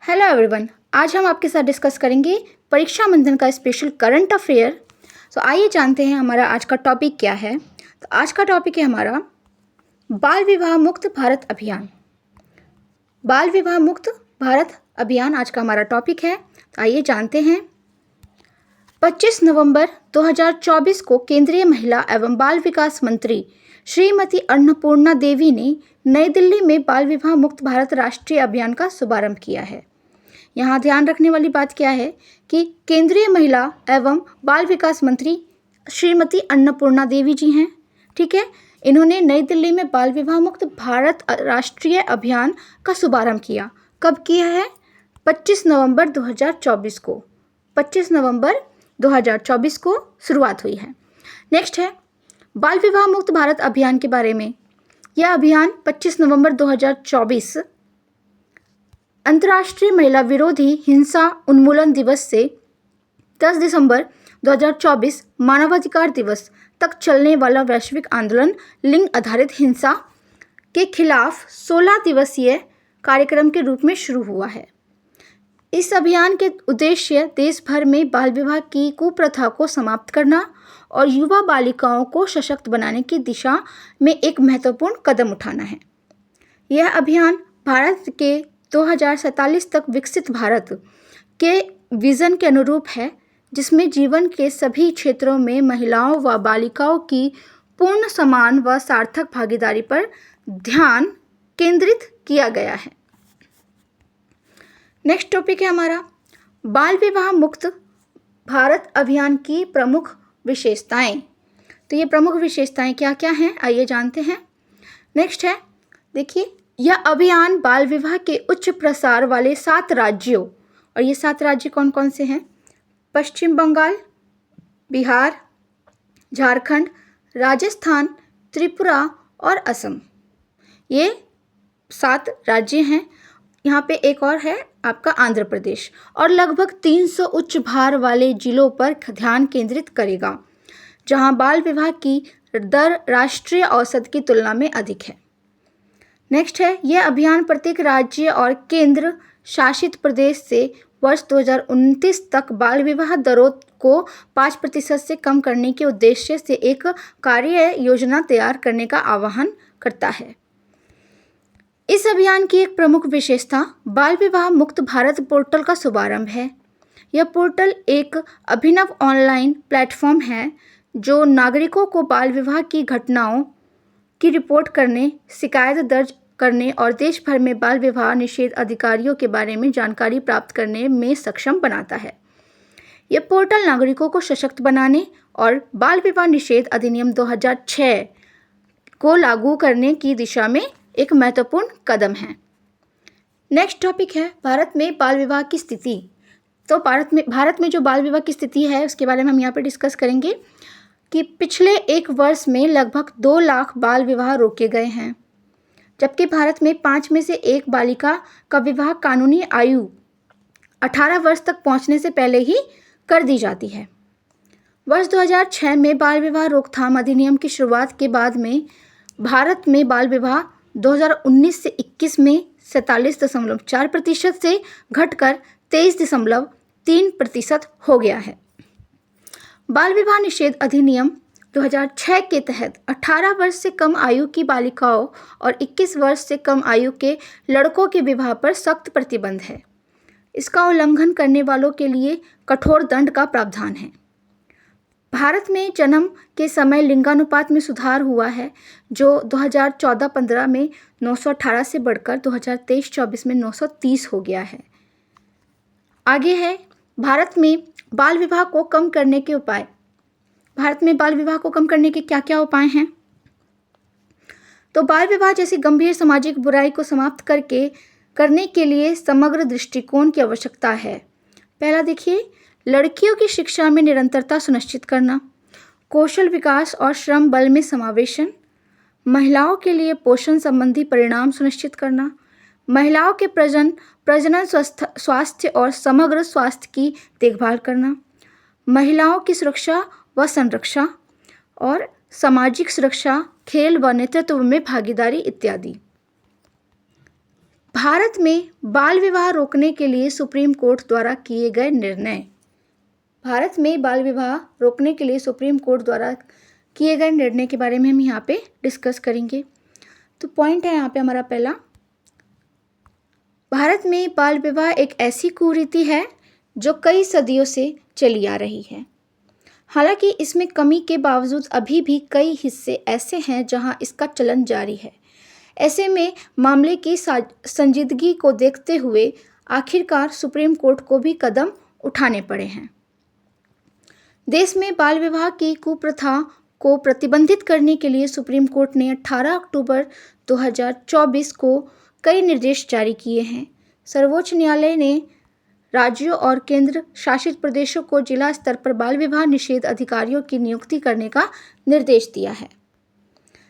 Hello everyone, आज हम आपके साथ डिस्कस करेंगे परीक्षा मंथन का स्पेशल करंट अफेयर। तो आइए जानते हैं हमारा आज का टॉपिक क्या है। तो आज का टॉपिक है हमारा बाल विवाह मुक्त भारत अभियान। बाल विवाह मुक्त भारत अभियान आज का हमारा टॉपिक है। तो आइए जानते हैं। 25 नवंबर 2024 को केंद्रीय महिला एवं बाल विकास मंत्री श्रीमती अन्नपूर्णा देवी ने नई दिल्ली में बाल विवाह मुक्त भारत राष्ट्रीय अभियान का शुभारंभ किया है। यहाँ ध्यान रखने वाली बात क्या है कि केंद्रीय महिला एवं बाल विकास मंत्री श्रीमती अन्नपूर्णा देवी जी हैं। ठीक है, इन्होंने नई दिल्ली में बाल विवाह मुक्त भारत राष्ट्रीय अभियान का शुभारंभ किया। कब किया है? 25 नवंबर 2024 को। 25 नवंबर 2024 को शुरुआत हुई है। नेक्स्ट है बाल विवाह मुक्त भारत अभियान के बारे में। यह अभियान 25 नवंबर 2024 अंतर्राष्ट्रीय महिला विरोधी हिंसा उन्मूलन दिवस से 10 दिसंबर 2024 मानवाधिकार दिवस तक चलने वाला वैश्विक आंदोलन लिंग आधारित हिंसा के खिलाफ 16 दिवसीय कार्यक्रम के रूप में शुरू हुआ है। इस अभियान के उद्देश्य देश भर में बाल विवाह की कुप्रथा को समाप्त करना और युवा बालिकाओं को सशक्त बनाने की दिशा में एक महत्वपूर्ण कदम उठाना है। यह अभियान भारत के 2047 तक विकसित भारत के विजन के अनुरूप है, जिसमें जीवन के सभी क्षेत्रों में महिलाओं व बालिकाओं की पूर्ण समान व सार्थक भागीदारी पर ध्यान केंद्रित किया गया है। नेक्स्ट टॉपिक है हमारा बाल विवाह मुक्त भारत अभियान की प्रमुख विशेषताएं। तो ये प्रमुख विशेषताएं क्या क्या हैं, आइए जानते हैं। नेक्स्ट है, देखिए, यह अभियान बाल विवाह के उच्च प्रसार वाले 7 राज्यों, और ये 7 राज्य कौन कौन से हैं? पश्चिम बंगाल, बिहार, झारखंड, राजस्थान, त्रिपुरा और असम, ये 7 राज्य हैं। यहाँ पे एक और है आपका आंध्र प्रदेश, और लगभग 300 उच्च भार वाले जिलों पर ध्यान केंद्रित करेगा, जहाँ बाल विवाह की दर राष्ट्रीय औसत की तुलना में अधिक है। नेक्स्ट है, यह अभियान प्रत्येक राज्य और केंद्र शासित प्रदेश से वर्ष 2029 तक बाल विवाह दरों को 5% से कम करने के उद्देश्य से एक कार्य योजना तैयार करने का आह्वान करता है। इस अभियान की एक प्रमुख विशेषता बाल विवाह मुक्त भारत पोर्टल का शुभारंभ है। यह पोर्टल एक अभिनव ऑनलाइन प्लेटफॉर्म है जो नागरिकों को बाल विवाह की घटनाओं की रिपोर्ट करने, शिकायत दर्ज करने और देश भर में बाल विवाह निषेध अधिकारियों के बारे में जानकारी प्राप्त करने में सक्षम बनाता है। यह पोर्टल नागरिकों को सशक्त बनाने और बाल विवाह निषेध अधिनियम 2006 को लागू करने की दिशा में एक महत्वपूर्ण कदम है। नेक्स्ट टॉपिक है भारत में बाल विवाह की स्थिति। तो भारत में जो बाल विवाह की स्थिति है उसके बारे में हम यहाँ पर डिस्कस करेंगे कि पिछले एक वर्ष में लगभग 2 लाख बाल विवाह रोके गए हैं, जबकि भारत में 5 में से 1 बालिका का विवाह कानूनी आयु 18 वर्ष तक पहुंचने से पहले ही कर दी जाती है। वर्ष 2006 में बाल विवाह रोकथाम अधिनियम की शुरुआत के बाद में भारत में बाल विवाह 2019 से 21 में 47.4% से घटकर 23.3% हो गया है। बाल विवाह निषेध अधिनियम 2006 के तहत 18 वर्ष से कम आयु की बालिकाओं और 21 वर्ष से कम आयु के लड़कों के विवाह पर सख्त प्रतिबंध है। इसका उल्लंघन करने वालों के लिए कठोर दंड का प्रावधान है। भारत में जन्म के समय लिंगानुपात में सुधार हुआ है, जो 2014-15 में 918 से बढ़कर 2023-24 में 930 हो गया है। आगे है भारत में बाल विवाह को कम करने के उपाय। भारत में बाल विवाह को कम करने के क्या क्या उपाय हैं? तो बाल विवाह जैसी गंभीर सामाजिक बुराई को समाप्त करने के लिए समग्र दृष्टिकोण की आवश्यकता है। पहला देखिए, लड़कियों की शिक्षा में निरंतरता सुनिश्चित करना, कौशल विकास और श्रम बल में समावेशन, महिलाओं के लिए पोषण संबंधी परिणाम सुनिश्चित करना, महिलाओं के प्रजनन स्वास्थ्य और समग्र स्वास्थ्य की देखभाल करना, महिलाओं की सुरक्षा व संरक्षा और सामाजिक सुरक्षा, खेल व नेतृत्व में भागीदारी इत्यादि। भारत में बाल विवाह रोकने के लिए सुप्रीम कोर्ट द्वारा किए गए निर्णय। भारत में बाल विवाह रोकने के लिए सुप्रीम कोर्ट द्वारा किए गए निर्णय के बारे में हम यहाँ पे डिस्कस करेंगे। तो पॉइंट है यहाँ पे हमारा पहला, भारत में बाल विवाह एक ऐसी कुरीति है जो कई सदियों से चली आ रही है। हालांकि इसमें कमी के बावजूद अभी भी कई हिस्से ऐसे हैं जहां इसका चलन जारी है। ऐसे में मामले की संजीदगी को देखते हुए आखिरकार सुप्रीम कोर्ट को भी कदम उठाने पड़े हैं। देश में बाल विवाह की कुप्रथा को प्रतिबंधित करने के लिए सुप्रीम कोर्ट ने 18 अक्टूबर 2024 को कई निर्देश जारी किए हैं। सर्वोच्च न्यायालय ने राज्यों और केंद्र शासित प्रदेशों को जिला स्तर पर बाल विवाह निषेध अधिकारियों की नियुक्ति करने का निर्देश दिया है।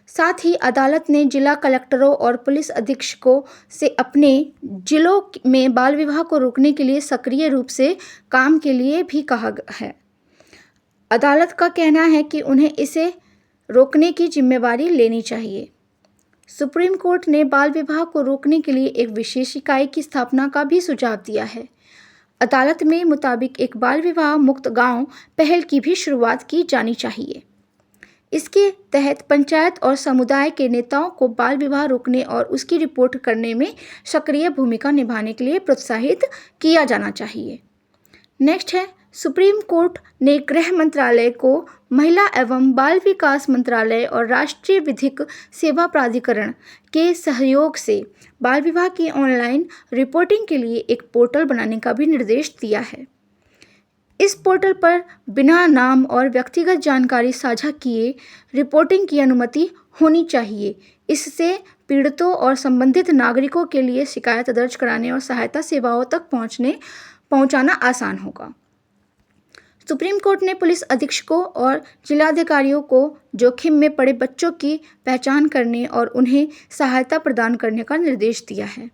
साथ ही अदालत ने जिला कलेक्टरों और पुलिस अधीक्षकों से अपने जिलों में बाल विवाह को रोकने के लिए सक्रिय रूप से काम के लिए भी कहा है। अदालत का कहना है कि उन्हें इसे रोकने की जिम्मेदारी लेनी चाहिए। सुप्रीम कोर्ट ने बाल विवाह को रोकने के लिए एक विशेष इकाई की स्थापना का भी सुझाव दिया है। अदालत में मुताबिक एक बाल विवाह मुक्त गांव पहल की भी शुरुआत की जानी चाहिए। इसके तहत पंचायत और समुदाय के नेताओं को बाल विवाह रोकने और उसकी रिपोर्ट करने में सक्रिय भूमिका निभाने के लिए प्रोत्साहित किया जाना चाहिए। नेक्स्ट है, सुप्रीम कोर्ट ने गृह मंत्रालय को महिला एवं बाल विकास मंत्रालय और राष्ट्रीय विधिक सेवा प्राधिकरण के सहयोग से बाल विवाह की ऑनलाइन रिपोर्टिंग के लिए एक पोर्टल बनाने का भी निर्देश दिया है। इस पोर्टल पर बिना नाम और व्यक्तिगत जानकारी साझा किए रिपोर्टिंग की अनुमति होनी चाहिए। इससे पीड़ितों और संबंधित नागरिकों के लिए शिकायत दर्ज कराने और सहायता सेवाओं तक पहुंचाना आसान होगा। सुप्रीम कोर्ट ने पुलिस अधीक्षकों और जिलाधिकारियों को जोखिम में पड़े बच्चों की पहचान करने और उन्हें सहायता प्रदान करने का निर्देश दिया है।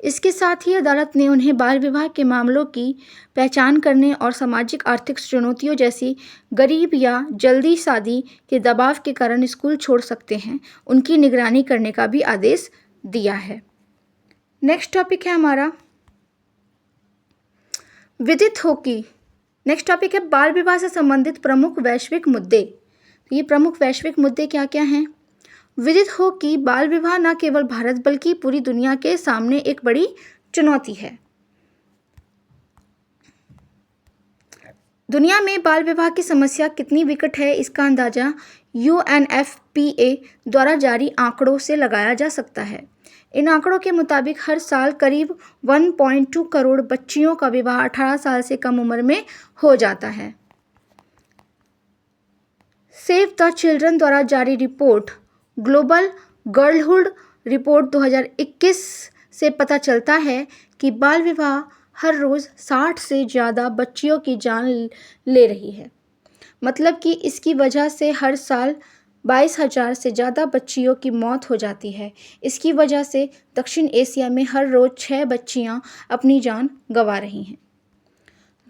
इसके साथ ही अदालत ने उन्हें बाल विवाह के मामलों की पहचान करने और सामाजिक आर्थिक चुनौतियों जैसी गरीब या जल्दी शादी के दबाव के कारण स्कूल छोड़ सकते हैं, उनकी निगरानी करने का भी आदेश दिया है। नेक्स्ट टॉपिक है हमारा विदित हो कि नेक्स्ट टॉपिक है बाल विवाह से संबंधित प्रमुख वैश्विक मुद्दे। तो ये प्रमुख वैश्विक मुद्दे क्या क्या हैं? विदित हो कि बाल विवाह न केवल भारत बल्कि पूरी दुनिया के सामने एक बड़ी चुनौती है। दुनिया में बाल विवाह की समस्या कितनी विकट है, इसका अंदाजा UNFPA द्वारा जारी आंकड़ों से लगाया जा सकता है। इन आंकड़ों के मुताबिक हर साल करीब 1.2 करोड़ बच्चियों का विवाह 18 साल से कम उम्र में हो जाता है। सेव द चिल्ड्रन द्वारा जारी रिपोर्ट ग्लोबल गर्लहुड रिपोर्ट 2021 से पता चलता है कि बाल विवाह हर रोज़ 60 से ज़्यादा बच्चियों की जान ले रही है। मतलब कि इसकी वजह से हर साल 22,000 से ज़्यादा बच्चियों की मौत हो जाती है। इसकी वजह से दक्षिण एशिया में हर रोज़ 6 बच्चियां अपनी जान गंवा रही हैं।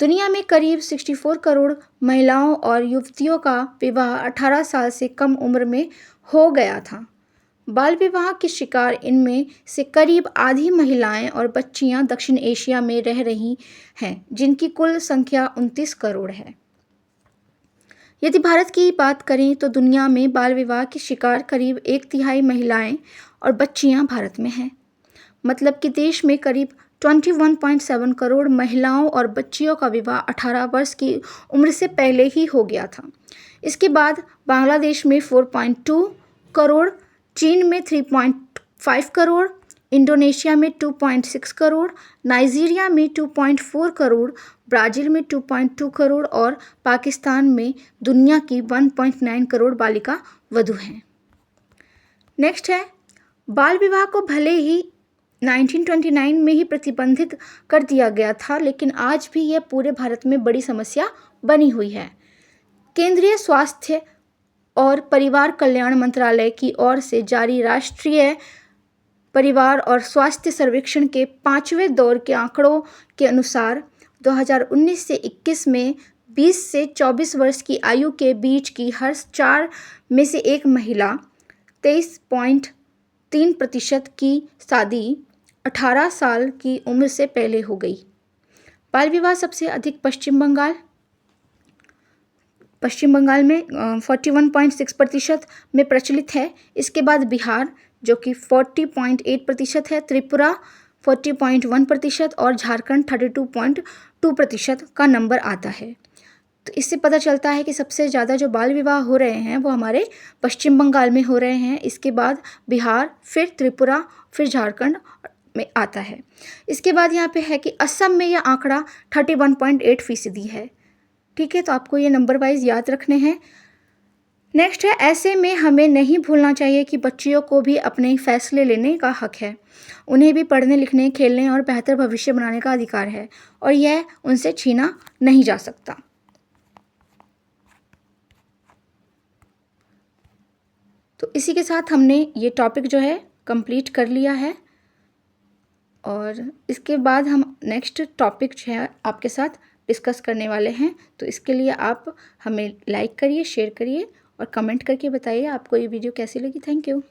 दुनिया में करीब 64 करोड़ महिलाओं और युवतियों का विवाह 18 साल से कम उम्र में हो गया था। बाल विवाह के शिकार इनमें से करीब आधी महिलाएं और बच्चियां दक्षिण एशिया में रह रही हैं, जिनकी कुल संख्या 29 करोड़ है। यदि भारत की बात करें तो दुनिया में बाल विवाह के शिकार करीब 1/3 महिलाएं और बच्चियां भारत में हैं। मतलब कि देश में करीब 21.7 करोड़ महिलाओं और बच्चियों का विवाह 18 वर्ष की उम्र से पहले ही हो गया था। इसके बाद बांग्लादेश में 4.2 करोड़, चीन में 3.5 करोड़, इंडोनेशिया में 2.6 करोड़, नाइजीरिया में 2.4 करोड़, ब्राज़ील में 2.2 करोड़ और पाकिस्तान में दुनिया की 1.9 करोड़ बालिका वधू हैं। नेक्स्ट है, बाल विवाह को भले ही 1929 में ही प्रतिबंधित कर दिया गया था, लेकिन आज भी यह पूरे भारत में बड़ी समस्या बनी हुई है। केंद्रीय स्वास्थ्य और परिवार कल्याण मंत्रालय की ओर से जारी राष्ट्रीय परिवार और स्वास्थ्य सर्वेक्षण के 5वें दौर के आंकड़ों के अनुसार 2019 से 21 में 20 से 24 वर्ष की आयु के बीच की हर 4 में से एक महिला 23.3% की शादी 18 साल की उम्र से पहले हो गई। बाल विवाह सबसे अधिक पश्चिम बंगाल में 41.6% में प्रचलित है। इसके बाद बिहार जो कि 40.8% है, त्रिपुरा 40.1% और झारखंड 32.2% का नंबर आता है। तो इससे पता चलता है कि सबसे ज़्यादा जो बाल विवाह हो रहे हैं वो हमारे पश्चिम बंगाल में हो रहे हैं। इसके बाद बिहार, फिर त्रिपुरा, फिर झारखंड में आता है। इसके बाद यहाँ पे है कि असम में यह आंकड़ा 31.8% है। ठीक है, तो आपको ये नंबर वाइज याद रखने हैं। नेक्स्ट है, ऐसे में हमें नहीं भूलना चाहिए कि बच्चियों को भी अपने फैसले लेने का हक है। उन्हें भी पढ़ने लिखने, खेलने और बेहतर भविष्य बनाने का अधिकार है और यह उनसे छीना नहीं जा सकता। तो इसी के साथ हमने ये टॉपिक जो है कंप्लीट कर लिया है और इसके बाद हम नेक्स्ट टॉपिक जो है आपके साथ डिस्कस करने वाले हैं। तो इसके लिए आप हमें लाइक करिए, शेयर करिए और कमेंट करके बताइए आपको ये वीडियो कैसी लगी। Thank you.